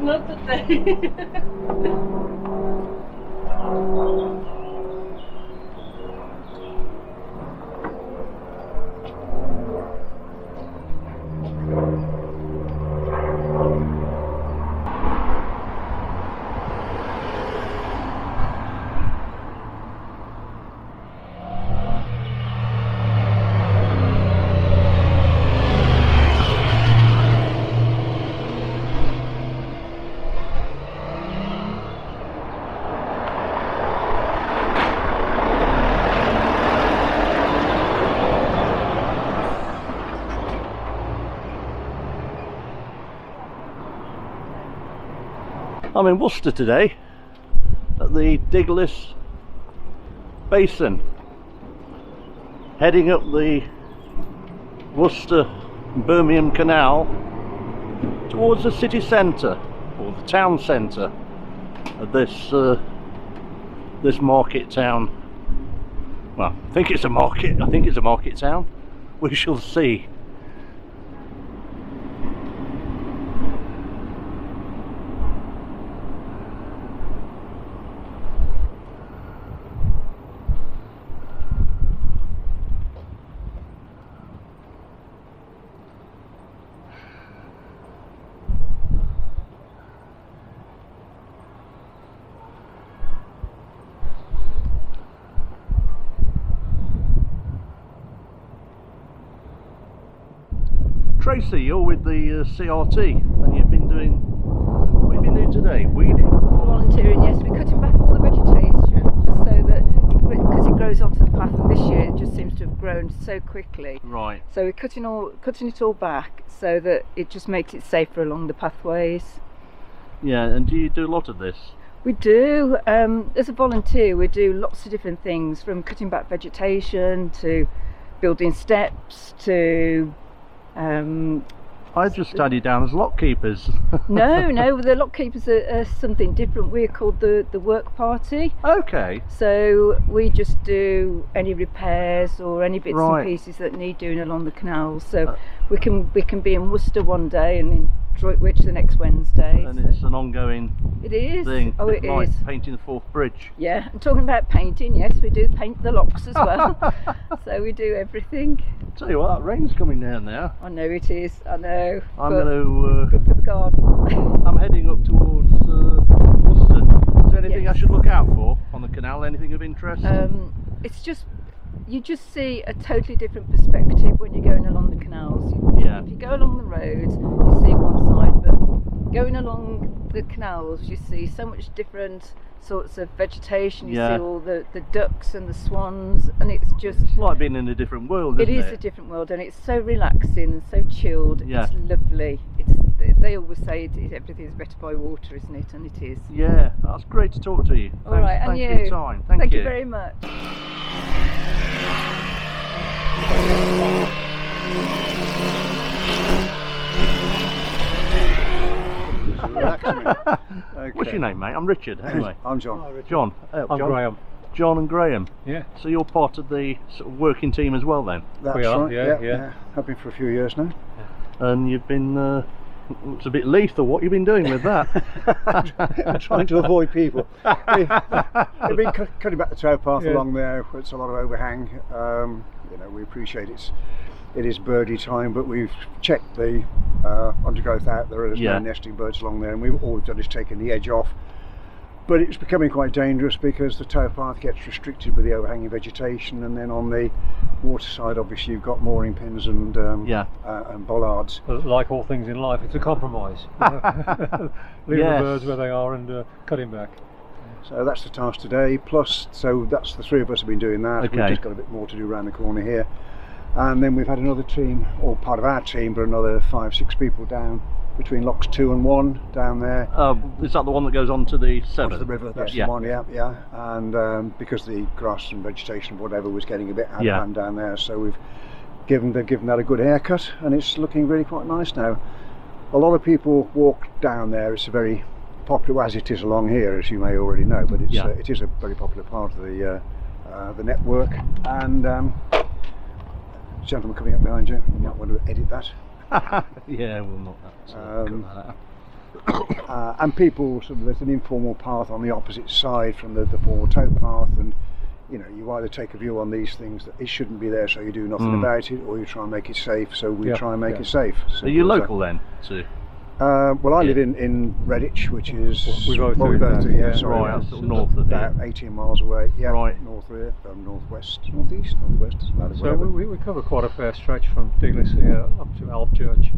Not today. I'm in Worcester today at the Diglis Basin, heading up the Worcester and Birmingham Canal towards the city centre, or the town centre of this market town. Well, I think it's a market town. We shall see. Tracy, you're with the CRT, and you've been doing, what have you been doing today? Weeding? Volunteering, yes. We're cutting back all the vegetation just so that, because it grows onto the path, and this year it just seems to have grown so quickly. Right. So we're cutting it all back so that it just makes it safer along the pathways. Yeah, and do you do a lot of this? We do. As a volunteer, we do lots of different things, from cutting back vegetation to building steps to I just studied down as lock keepers. No, the lock keepers are something different. We're called the work party. Okay. So we just do any repairs or any bits Right. and pieces that need doing along the canals. So we can be in Worcester one day and in Droitwich the next Wednesday. And so it's an ongoing it is. thing. Oh, It's it like is. painting the Forth Bridge. Yeah, and talking about painting, yes, we do paint the locks as well. So we do everything. Tell you what, that rain's coming down now. I know it is. I know. I'm but going it's good for the garden. I'm heading up towards Worcester. Is there anything Yes. I should look out for on the canal? Anything of interest? It's just, you just see a totally different perspective when you're going along the canals. Yeah. If you go along the roads, you see one side, but going along the canals, you see so much different sorts of vegetation. You Yeah. see all the ducks and the swans, and it's just, It's like being in a different world, it isn't is a different world, and it's so relaxing and so chilled. Yeah. It's lovely. They always say everything's better by water, isn't it? And it is. Yeah, that's great to talk to you. All right, and thanks you. for your time. Thank you. you very much. What's your name, mate? I'm Richard. Anyway, I'm John. John. I'm John. Graham. John and Graham. Yeah. So you're part of the sort of working team as well, then, That's We are, right. yeah. Have been for a few years now. and you've been. Looks a bit lethal. What you've been doing with that? Trying to avoid people. We've been cutting back the towpath Yeah. along there. It's a lot of overhang. You know, we appreciate it is birdie time, but we've checked the undergrowth out. There is Yeah. no nesting birds along there, and all we've done is taken the edge off. But it's becoming quite dangerous because the towpath gets restricted with the overhanging vegetation, and then on the water side, obviously, you've got mooring pins and and bollards. But like all things in life, it's a compromise. Leave Yes. the birds where they are and cut him back. So that's the task today. Plus, so that's the three of us have been doing that. Okay. We've just got a bit more to do around the corner here, and then we've had another team, or part of our team, but another 5-6 people down between locks 2 and 1 down there. Is that the one that goes on to the Severn? Onto the river, that's Yeah. the one, yeah. And because the grass and vegetation, whatever, was getting a bit out of Yeah. hand down there, so they've given that a good haircut, and it's looking really quite nice now. A lot of people walk down there. It's a very popular, as it is along here, as you may already know, but it's Yeah. it is a very popular part of the network. And gentleman coming up behind you, you might want to edit that. Yeah, we'll not cut that out. And people, sort of, there's an informal path on the opposite side from the formal towpath, and you know, you either take a view on these things that it shouldn't be there, so you do nothing about it, or you try and make it safe, so we try and make it safe. Are you local then too? Well, I live in Redditch, which is We both well, do, yeah, yeah. sorry, Right, sort of north of about here. 18 miles away. Yeah, Right. north of here, northwest, northeast, northwest. About So we cover quite a fair stretch from Diglis here up to Alpchurch,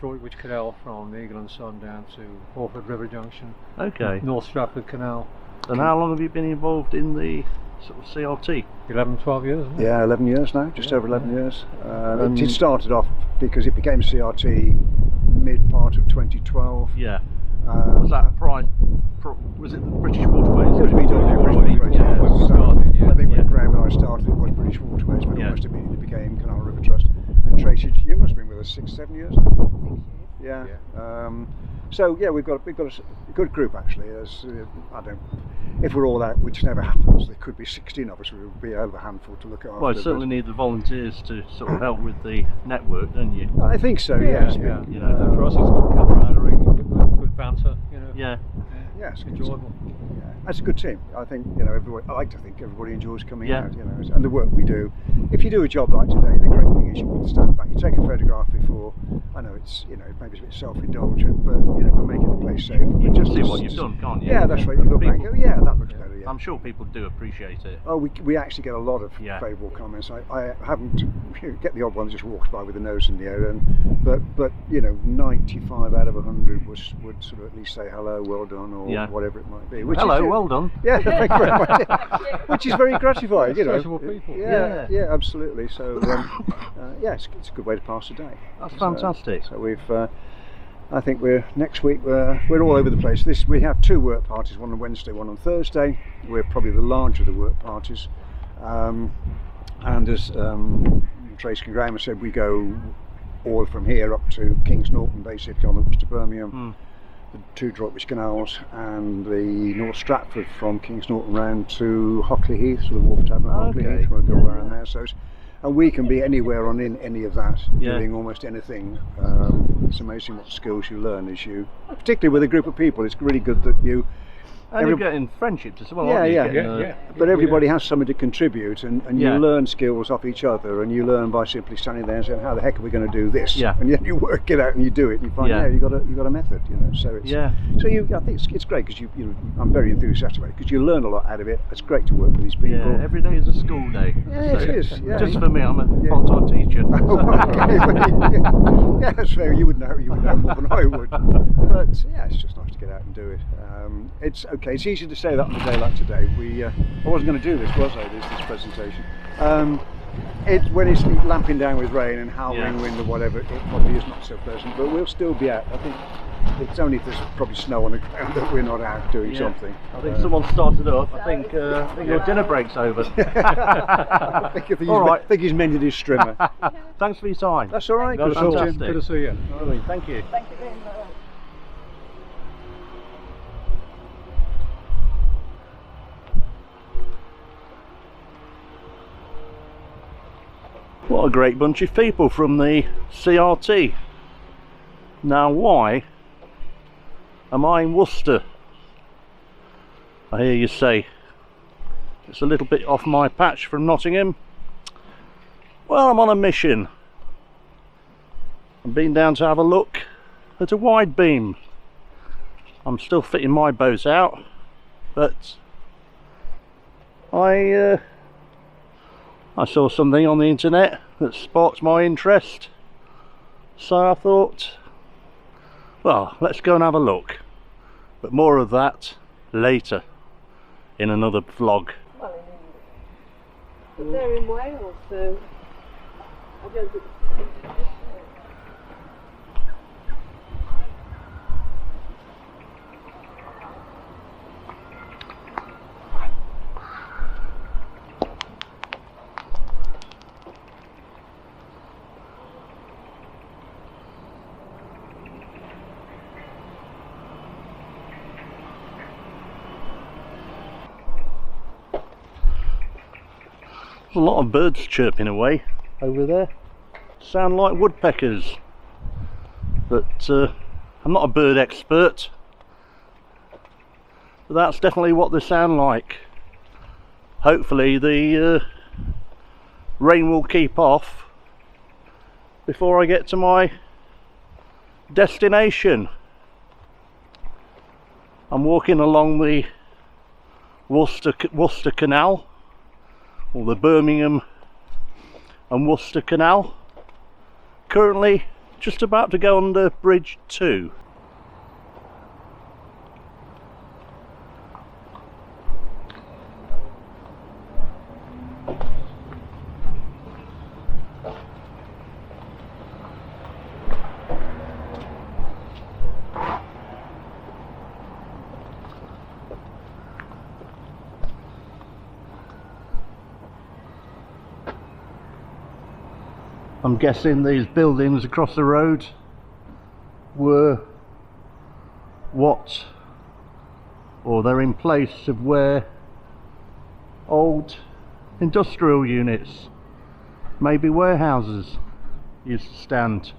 Droitwich Canal from the Eagle and Sun down to Orford River Junction, Okay. North Stratford Canal. And how long have you been involved in the sort of CRT? 11, 12 years, isn't it? Yeah, 11 years now, just over 11 years. It started off because it became CRT mid part of 2012. Yeah. Was that was it the British Waterways? It was BW British Waterways, Yeah. When we started, yeah. I think when Graham and I started, it was British Waterways, but Yeah. almost immediately became Canal River Trust. And Tracy, you must have been with us 6, 7 years now. Yeah. So yeah, we've got a good group actually. If we're all out, which never happens, there could be 16 of us. We would be a hell of a handful to look after. Well, I certainly need the volunteers to sort of help with the network, don't you? I think so. Yes. Yeah. You know, For us, it's good camaraderie, good banter. You know. Yeah. Yeah, it's good. Enjoyable. Yeah, that's a good team. I think, you know, everybody. I like to think everybody enjoys coming Yeah. out. You know, and the work we do. If you do a job like today, the great thing is you can stand back. You take a photograph before. I know it's, you know, maybe it's a bit self-indulgent, but you know, we're making the place safe. You can see what you've done, can't you? Yeah, that's right. You look back and go, yeah, that looks better. Yeah. I'm sure people do appreciate it. Oh, we actually get a lot of favourable comments. I haven't get the odd one that just walks by with the nose in the air, but you know, 95 out of 100 would sort of at least say hello, well done, or whatever it might be. Which Hello, is, well done. Yeah, thank you very much. Which is very gratifying, you know. Sociable people. Yeah, absolutely. So yeah, it's a good way to pass the day. That's fantastic. So we've. I think next week we're all over the place. We have 2 work parties, one on Wednesday, one on Thursday. We're probably the larger of the work parties, and as Tracy and Graham said, we go all from here up to Kings Norton, basically on the Worcester Birmingham, the 2 Droitwich canals, and the North Stratford from Kings Norton round to Hockley Heath, so the Wharf Tavern at Hockley Heath. We'll go around there. So and we can be anywhere in any of that, doing almost anything. It's amazing what skills you learn as you, particularly with a group of people. It's really good that you. And you're getting friendships as well, Yeah, aren't you? yeah. But everybody has something to contribute, and you learn skills off each other, and you learn by simply standing there and saying, "How the heck are we going to do this?" Yeah. And then you work it out and you do it, and you find, you got a method, you know. So it's So I think it's great because you know, I'm very enthusiastic about it because you learn a lot out of it. It's great to work with these people. Yeah, every day is a school day. Yeah, it is. Yeah. Just for me, I'm a part-time teacher. Yeah, that's fair. You would know more than I would. But yeah, it's just nice to get out and do it. It's okay. It's easy to say that on a day like today. I wasn't going to do this, was I? This presentation. When it's lamping down with rain and howling wind or whatever, it probably is not so pleasant. But we'll still be out. I think it's only if there's probably snow on the ground that we're not out doing something. I think someone started up. I think your dinner break's over. I think he's mended his strimmer. Thanks for your time. That's all right. That was Good to talk to you. fantastic. Good to see you. Lovely, thank you. Thank you very much. What a great bunch of people from the CRT. Now why am I in Worcester? I hear you say it's a little bit off my patch from Nottingham. Well, I'm on a mission. I've been down to have a look at a wide beam. I'm still fitting my boat out, but I saw something on the internet that sparked my interest, so I thought, well, let's go and have a look. But more of that later in another vlog. Well, but they're in Wales, so I don't think. There's a lot of birds chirping away over there. Sound like woodpeckers. But I'm not a bird expert. But that's definitely what they sound like. Hopefully the rain will keep off before I get to my destination. I'm walking along the Worcester Canal, or the Birmingham and Worcester Canal. Currently just about to go under Bridge 2. I'm guessing these buildings across the road were they're in place of where old industrial units, maybe warehouses, used to stand.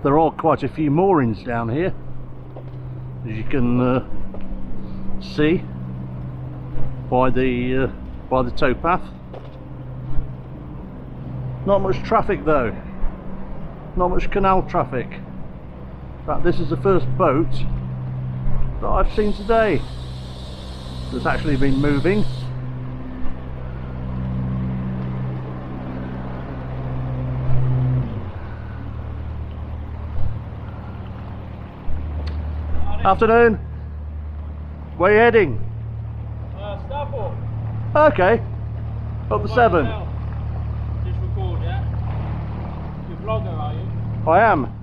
There are quite a few moorings down here, as you can see by the towpath. Not much traffic though, not much canal traffic. In fact, this is the first boat that I've seen today that's actually been moving. Afternoon. Where are you heading? Stafford. Okay. Up the Severn. Just record, yeah? You're a vlogger, are you? I am.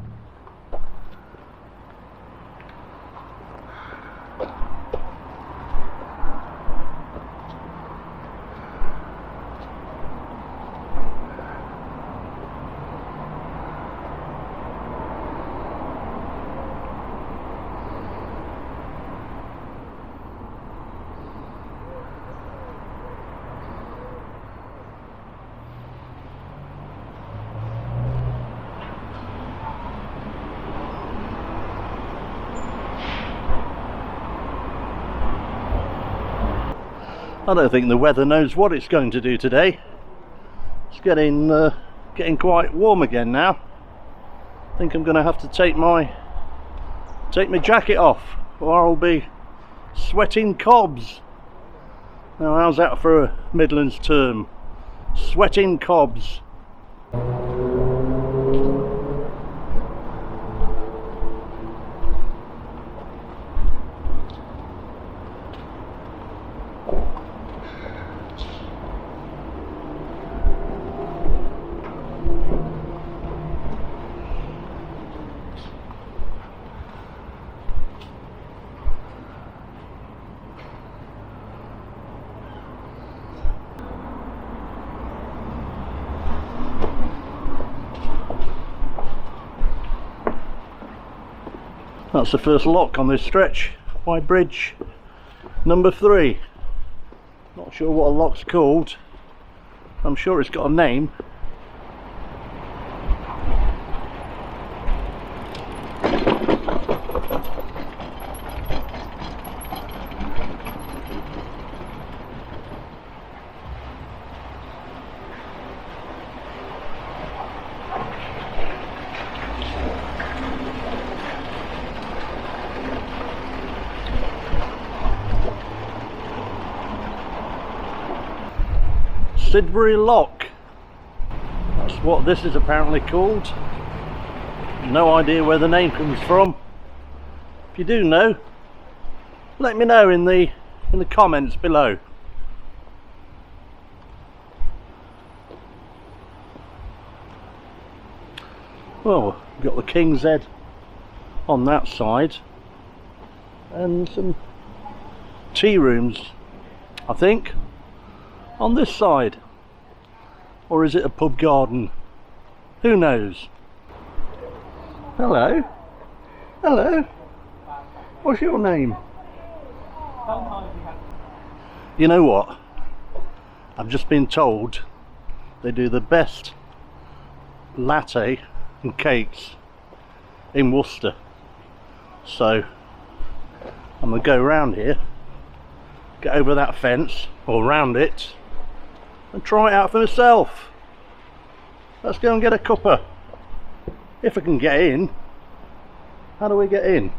I don't think the weather knows what it's going to do today. It's getting quite warm again now. I think I'm going to have to take my jacket off, or I'll be sweating cobs. Now, how's that for a Midlands term? Sweating cobs. That's the first lock on this stretch by bridge number 3. Not sure what a lock's called. I'm sure it's got a name. Sidbury Lock. That's what this is apparently called. No idea where the name comes from. If you do know, let me know in the comments below. Well, we've got the King's Head on that side and some tea rooms, I think. On this side? Or is it a pub garden? Who knows? Hello? Hello? What's your name? You know what? I've just been told they do the best latte and cakes in Worcester. So I'm going to go round here, get over that fence or round it and try it out for myself. Let's go and get a cuppa. If I can get in. How do we get in?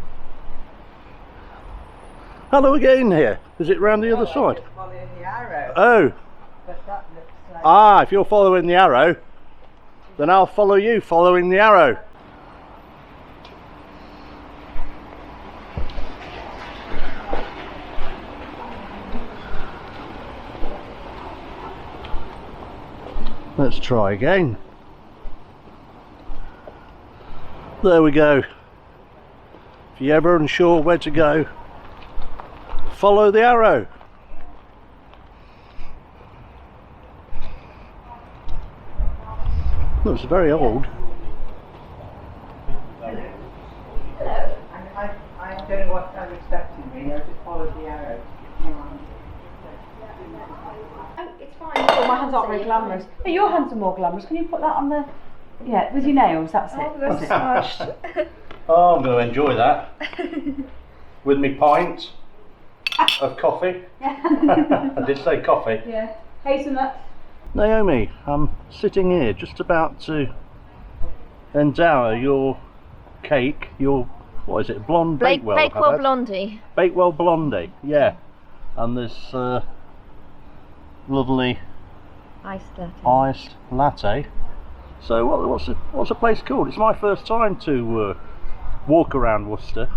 How do we get in here? Is it round the other side? Following the arrow, Oh. but that looks like... Ah, if you're following the arrow, then I'll follow you following the arrow. Let's try again. There we go. If you're ever unsure where to go, follow the arrow. Looks very old. Hello. I don't know what they're expecting me. I just followed the arrow. Oh, it's fine. Oh, my hands aren't very glamorous. Oh, your hands are more glamorous. Can you put that on the... Yeah, with your nails, that's it. That's smashed. Oh, I'm going to enjoy that. With me pint of coffee. I did say coffee. Yeah. Hazelnut. Naomi, I'm sitting here just about to endow your cake, your, what is it, blonde Bakewell? Bakewell Blondie. Bakewell Blondie, yeah. And this lovely Iced latte. iced latte. So what's the place called? It's my first time to walk around Worcester.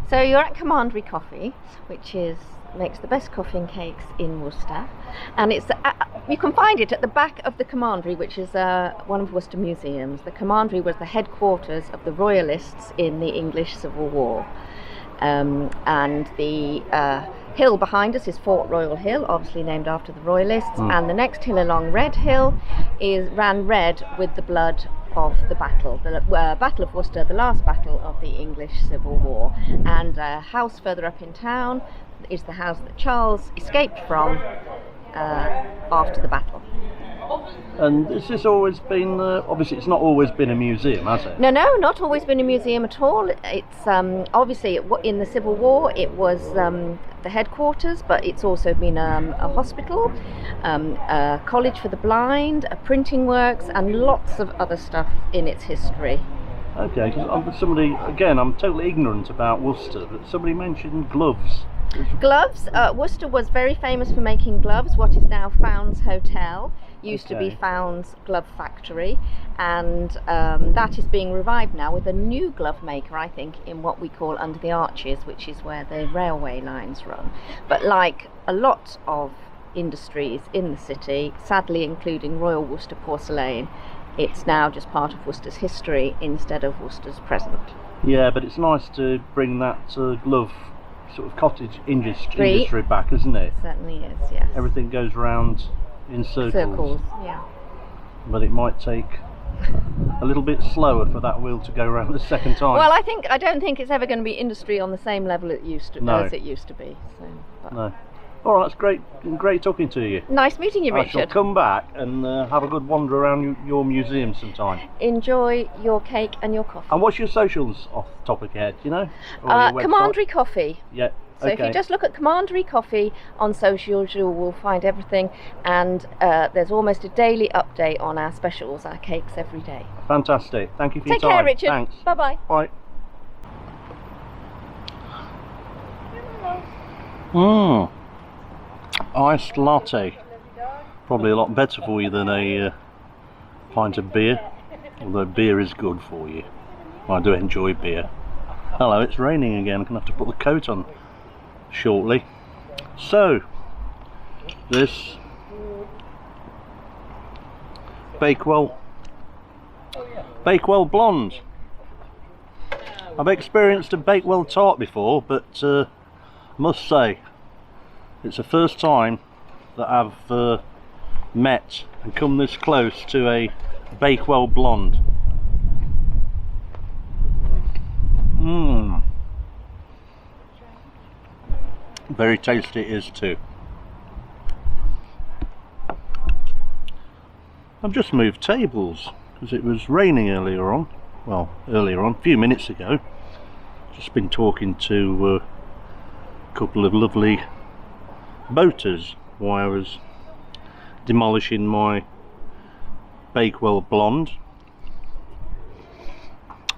So you're at Commandery Coffee, which makes the best coffee and cakes in Worcester, and it's you can find it at the back of the Commandery, which is one of Worcester museums. The Commandery was the headquarters of the Royalists in the English Civil War, and the hill behind us is Fort Royal Hill, obviously named after the Royalists, and the next hill along, Red Hill, ran red with the blood of the battle, the Battle of Worcester, the last battle of the English Civil War. And a house further up in town is the house that Charles escaped from after the battle. And has this always been, obviously it's not always been a museum, has it? No, not always been a museum at all. It's obviously in the Civil War it was the headquarters, but it's also been a hospital, a college for the blind, a printing works, and lots of other stuff in its history. Okay, because somebody, again, I'm totally ignorant about Worcester, but somebody mentioned gloves. Gloves. Worcester was very famous for making gloves. What is now Found's Hotel used to be Found's Glove Factory, and that is being revived now with a new glove maker, I think, in what we call Under the Arches, which is where the railway lines run. But like a lot of industries in the city, sadly including Royal Worcester Porcelain, it's now just part of Worcester's history instead of Worcester's present. Yeah, but it's nice to bring that glove sort of cottage industry back, isn't it? It certainly is, yes. Everything goes round in circles. Yeah. But it might take a little bit slower for that wheel to go round the second time. Well, I don't think it's ever going to be industry on the same level as it used to be. So, but. No. All right, that's great talking to you. Nice meeting you, Richard. I shall come back and have a good wander around your museum sometime. Enjoy your cake and your coffee. And what's your socials off the top of your head, do you know? Commandery Coffee. Yeah. So if you just look at Commandery Coffee on socials, you will find everything, and there's almost a daily update on our specials, our cakes every day. Fantastic. Thank you for your time. Take care, Richard. Thanks. Bye-bye. Bye. Iced latte. Probably a lot better for you than a pint of beer, although beer is good for you. I do enjoy beer. Hello, it's raining again. I'm going to have to put the coat on shortly. So, this Bakewell Blonde. I've experienced a Bakewell tart before, but must say it's the first time that I've met and come this close to a Bakewell blonde. Very tasty it is too. I've just moved tables because it was raining earlier on. Well, earlier on, a few minutes ago. Just been talking to a couple of lovely boaters while I was demolishing my Bakewell blonde.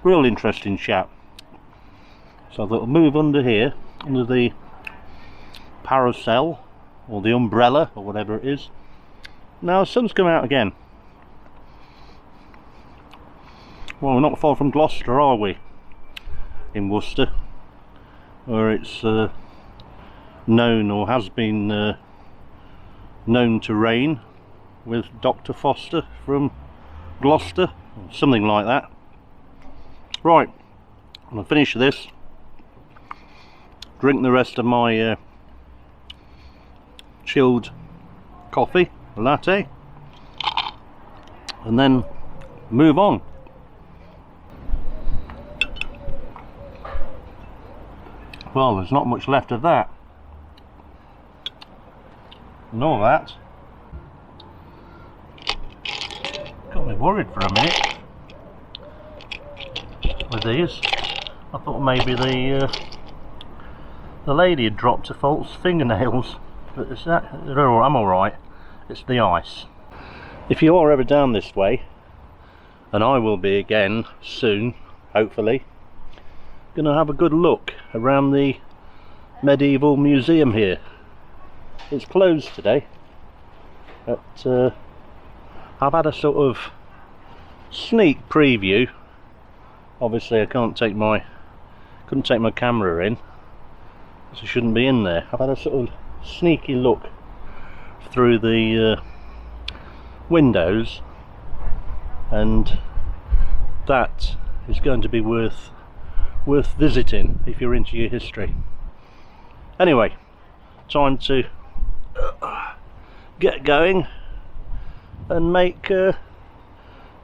Real interesting chap. So I thought I'll move under here, under the parasol or the umbrella or whatever it is. Now the sun's come out again. Well, we're not far from Gloucester, are we? In Worcester, where it's known, or has been known to rain, with Dr. Foster from Gloucester, or something like that. Right, I'm going to finish this, drink the rest of my chilled coffee, latte, and then move on. Well, there's not much left of that. And all that. Got me worried for a minute with these. I thought maybe the lady had dropped her false fingernails, but it's that. I'm alright. It's the ice. If you are ever down this way, and I will be again soon, hopefully, gonna have a good look around the medieval museum here. It's closed today, but I've had a sort of sneak preview. Obviously I couldn't take my camera in, so I shouldn't be in there. I've had a sort of sneaky look through the windows, and that is going to be worth visiting if you're into your history. Anyway, time to get going and make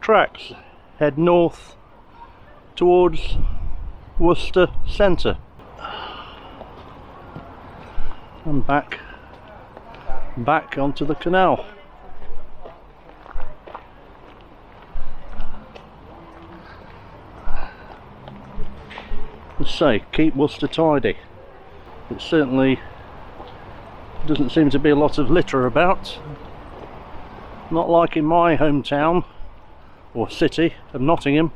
tracks, head north towards Worcester centre and back onto the canal. Let's say, keep Worcester tidy. It certainly doesn't seem to be a lot of litter about. Not like in my hometown or city of Nottingham.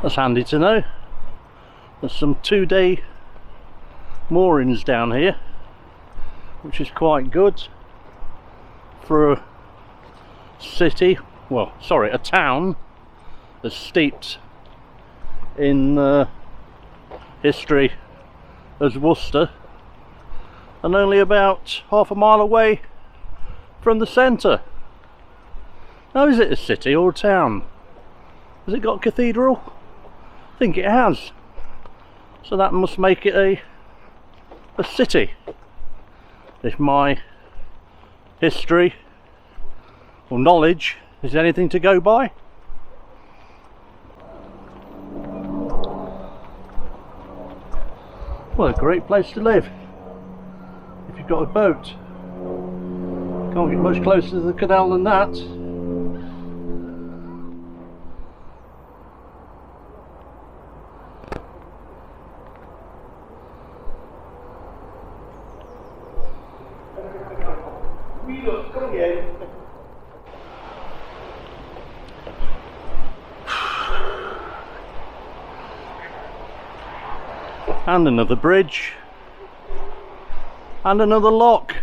That's handy to know. There's some 2-day moorings down here, which is quite good for a city, well, sorry, a town as steeped in history as Worcester, and only about half a mile away from the centre. Now, is it a city or a town? Has it got a cathedral? I think it has, so that must make it a city, if my history or knowledge is anything to go by. Well, a great place to live if you've got a boat. Can't get much closer to the canal than that. And another bridge, and another lock.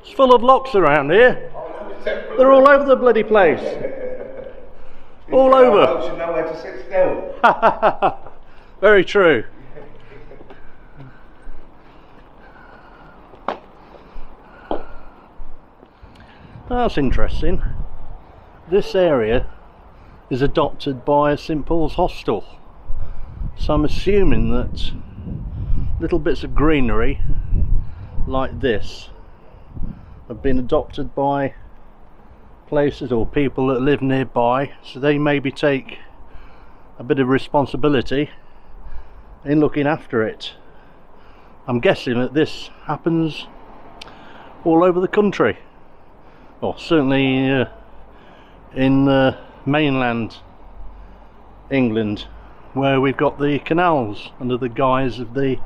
It's full of locks around here. They're all over the bloody place. All over. Boats should know where to sit still. Very true. That's interesting. This area is adopted by St Paul's Hostel, so I'm assuming that little bits of greenery like this have been adopted by places or people that live nearby, so they maybe take a bit of responsibility in looking after it. I'm guessing that this happens all over the country, or certainly in mainland England, where we've got the canals under the guise of the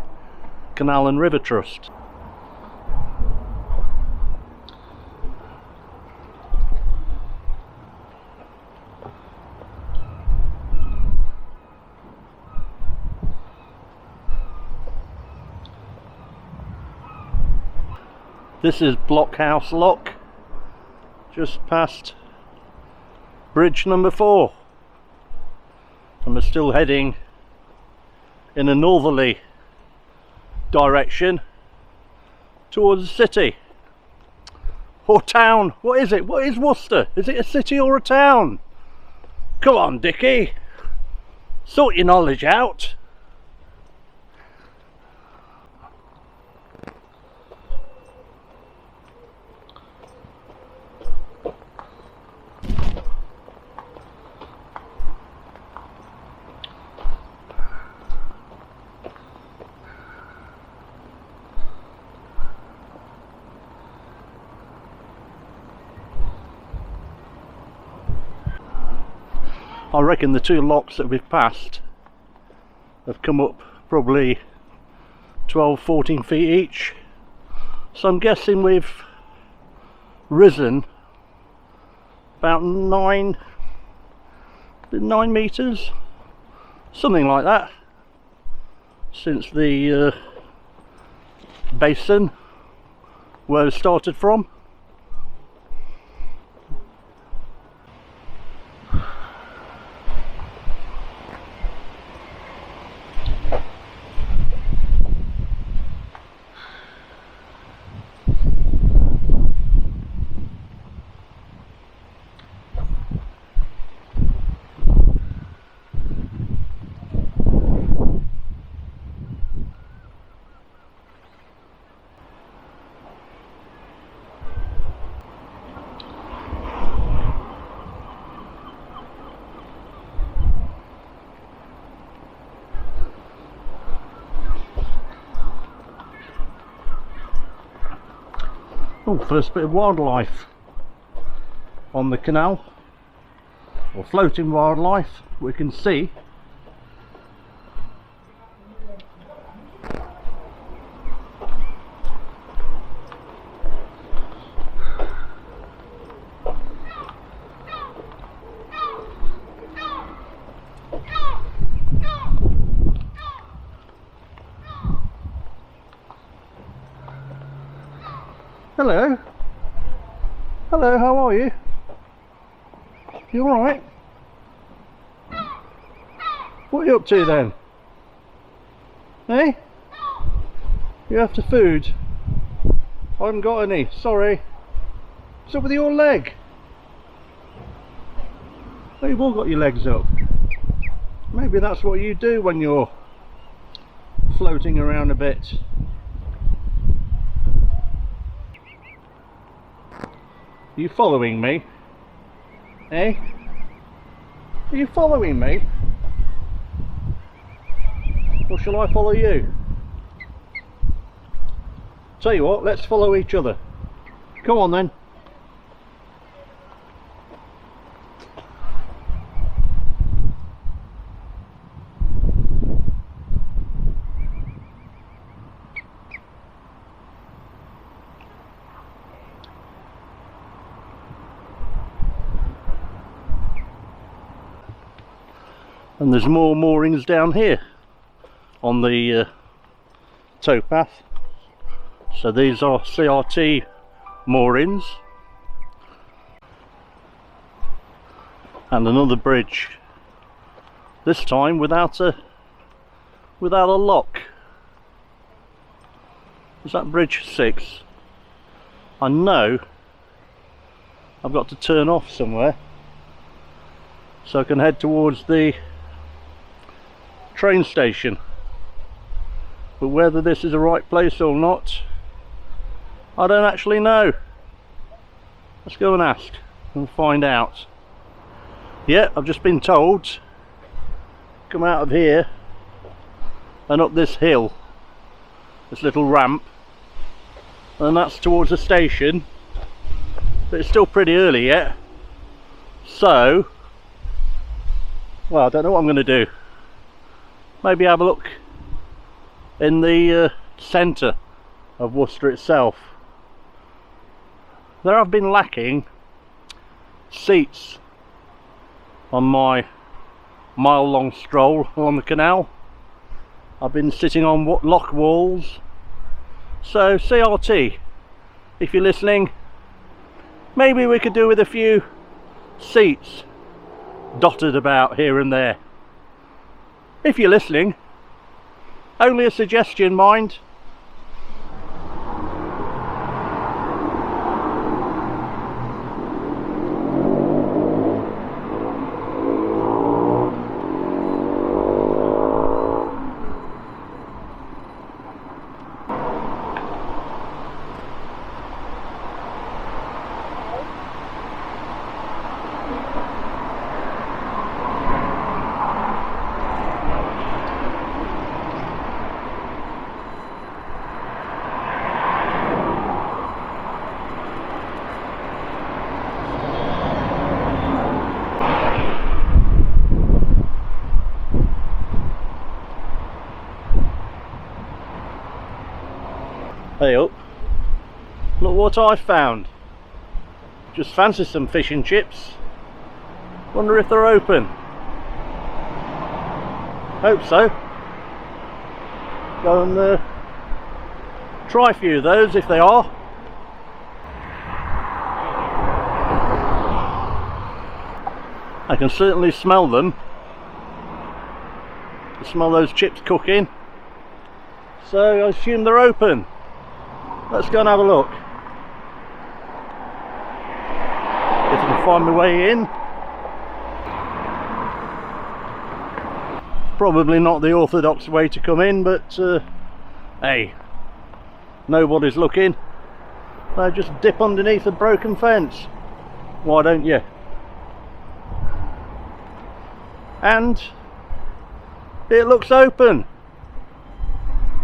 Canal and River Trust. This is Blockhouse Lock, just past bridge number 4, and we're still heading in a northerly direction towards the city or town. What is it? What is Worcester? Is it a city or a town? Come on, Dickie, sort your knowledge out. I reckon the 2 locks that we've passed have come up probably 12-14 feet each, so I'm guessing we've risen about 9 meters, something like that, since the basin where it started from. Oh, first bit of wildlife on the canal, or floating wildlife we can see. Hello. Hello, how are you? You alright? What are you up to then? Hey? You after food? I haven't got any, sorry. What's up with your leg? Oh, you've all got your legs up. Maybe that's what you do when you're floating around a bit. Are you following me? Eh? Are you following me? Or shall I follow you? Tell you what, let's follow each other. Come on then. And there's more moorings down here on the towpath. So these are CRT moorings, And another bridge, this time without a lock. Is that bridge 6? I know I've got to turn off somewhere so I can head towards the train station, but whether this is the right place or not, I don't actually know. Let's go and ask and find out. Yeah, I've just been told come out of here and up this hill, this little ramp, and that's towards the station, but it's still pretty early yet, so well, I don't know what I'm going to do. Maybe have a look in the centre of Worcester itself. There have been lacking seats on my mile-long stroll along the canal. I've been sitting on lock walls. So CRT, if you're listening, maybe we could do with a few seats dotted about here and there. If you're listening, only a suggestion, mind. Hey up, look what I found. Just fancy some fish and chips. Wonder if they're open. Hope so. Go and try a few of those if they are. I can certainly smell them. I smell those chips cooking. So I assume they're open. Let's go and have a look. If I can find my way in. Probably not the orthodox way to come in, but hey, nobody's looking. So just dip underneath a broken fence. Why don't you? And it looks open.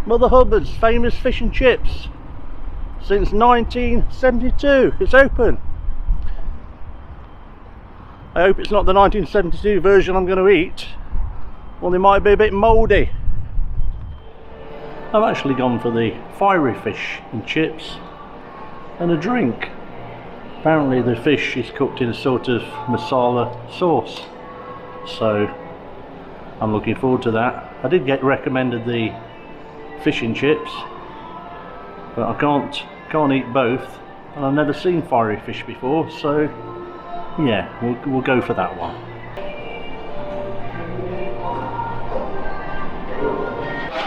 Mother Hubbard's famous fish and chips. Since 1972, it's open. I hope it's not the 1972 version I'm going to eat. Well, they might be a bit mouldy. I've actually gone for the Firey fish and chips and a drink. Apparently the fish is cooked in a sort of masala sauce, so I'm looking forward to that. I did get recommended the fish and chips, but I can't eat both, and I've never seen Firey fish before, so yeah, we'll go for that one.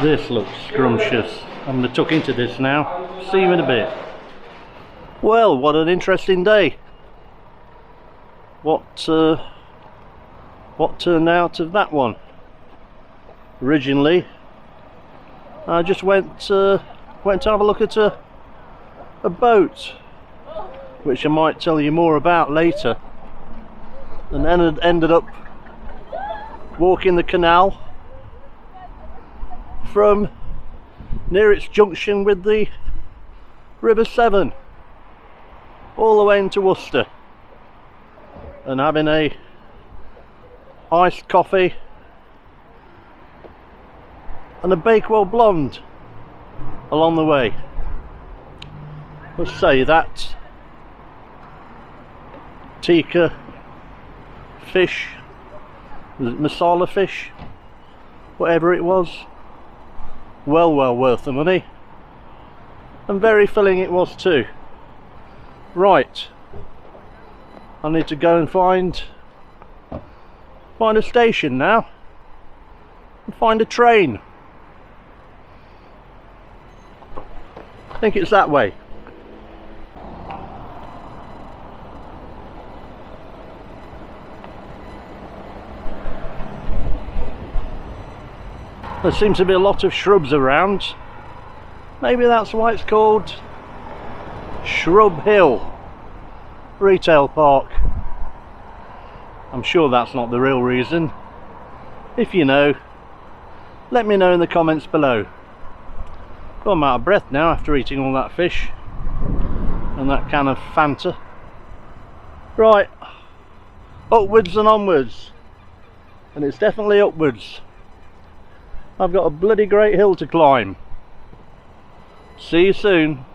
This looks scrumptious. I'm going to tuck into this now. See you in a bit. Well, what an interesting day. What turned out of that one? Originally, I just went to have a look at a boat, which I might tell you more about later, and then ended up walking the canal from near its junction with the River Severn all the way into Worcester, and having a iced coffee and a Bakewell blonde along the way. Let's say that tikka fish, was it masala fish, whatever it was, well worth the money, and very filling it was too. Right, I need to go and find Find a station now and find a train. I think it's that way. There seems to be a lot of shrubs around. Maybe that's why it's called Shrub Hill Retail Park. I'm sure that's not the real reason. If you know, let me know in the comments below. Well, I'm out of breath now after eating all that fish and that can of Fanta. Right, upwards and onwards, and it's definitely upwards. I've got a bloody great hill to climb. See you soon.